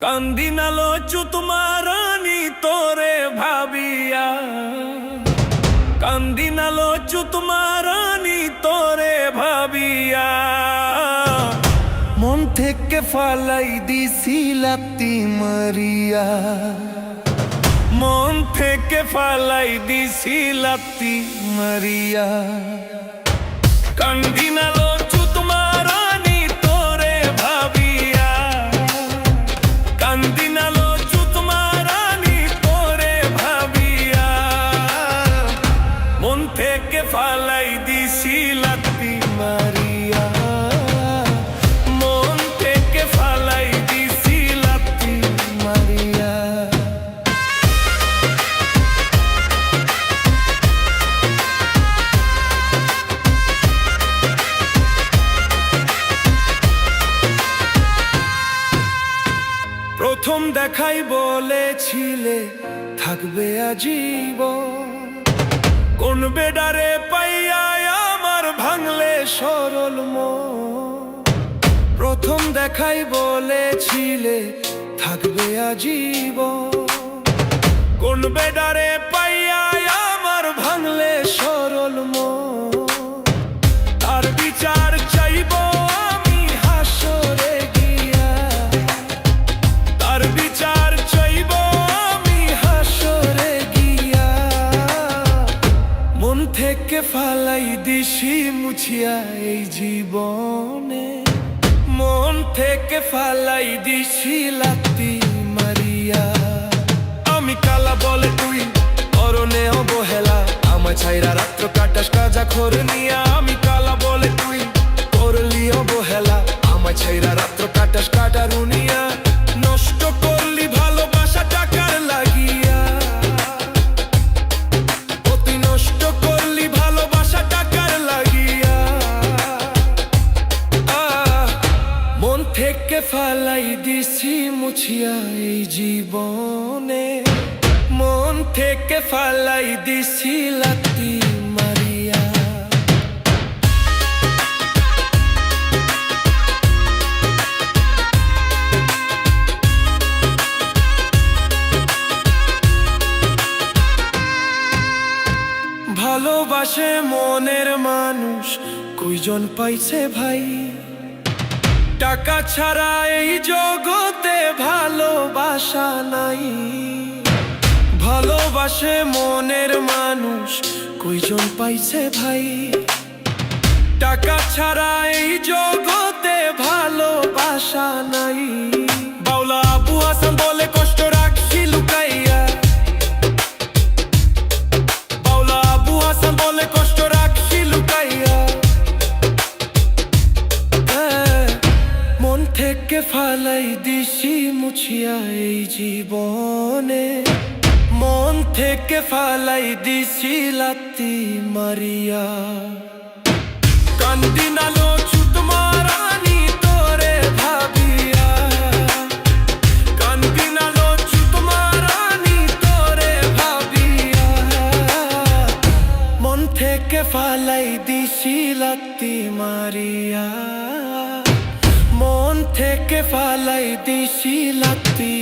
কান্দিনালো চুতমারানি তোরে ভাবিয়া, কান্দিনালো চুতমারানি তোরে ভাবিয়া। মন থেকে ফালাই দিছি লাত্তি মারিয়া, মন থেকে ফালাই দিছি লাত্তি মারিয়া। কান্দিনালো চুতমারানি তোরে ভাবিয়া, কান্দিনালো চুতমারানি তোরে ভাবিয়া। মন থেকে ফালাই দিছি লাত্তি মারিয়া, মন থেকে ফালাই দিছি লাত্তি মারিয়া। প্রথম দেখাই বলেছিলে থাকবে আজীবন, কোন বেডারে পাইয়া আমার ভাঙলে সরল মন। প্রথম দেখাই বলেছিলে থাকবে আজীবন, কোন বেডারে পাইয়া আমার ভাঙলে সরল মন। তার বিচার চাইব আমি হাসরে গিয়া, তার বিচার চাইব আমি হাসরে গিয়া। মন থেকে ফালাই দিছি মুছিয়া এই জীবনে, মন থেকে ফালাই দিছি লাত্তি মারিয়া। আমি কালা বলে তুই অরণে অবহেলা, আমায় ছাইরা রাত্র কাটাস কাজা খোর নিয়া। আমি কালা বলে তুই করলি অবহেলা, আমায় ছাইরা রাত্র কাটাস কাটা রুনিয়া। নষ্ট করলি ভালোবাসা টাকার লাগিয়া, অতি নষ্ট করলি ভালোবাসা টাকার লাগিয়া। মন থেকে ফালাই দিছি মুছিয়া এই জীবনে, মন থেকে ফালাই দিছি লাত্তি মারিয়া। ভালোবাসে মনের মানুষ কয়জন পাইছে ভাই, টাকা ছাড়া এই জগতে ভালোবাসা নাই। ভালোবাসে মনের মানুষ কয়জন পাইছে ভাই, টাকা ছাড়া এই জগতে ভালোবাসা নাই। বাউলা আবু হাসান বলে কষ্ট রাখছি লুকাইয়া, বাউলা আবু হাসান বলে কষ্ট রাখছি লুকাইয়া। মন থেকে ফালাই দিছি মুছিয়া এই জীবনে, মন থেকে ফালাই দিছি লাত্তি মারিয়া। কান্দিনালো চুতমারানি তোরে ভাবিয়া, কান্দিনালো চুতমারানি তোরে ভাবিয়া। মন থেকে ফালাই দিছি লাত্তি মারিয়া, মন থেকে ফালাই দিছি লাত্তি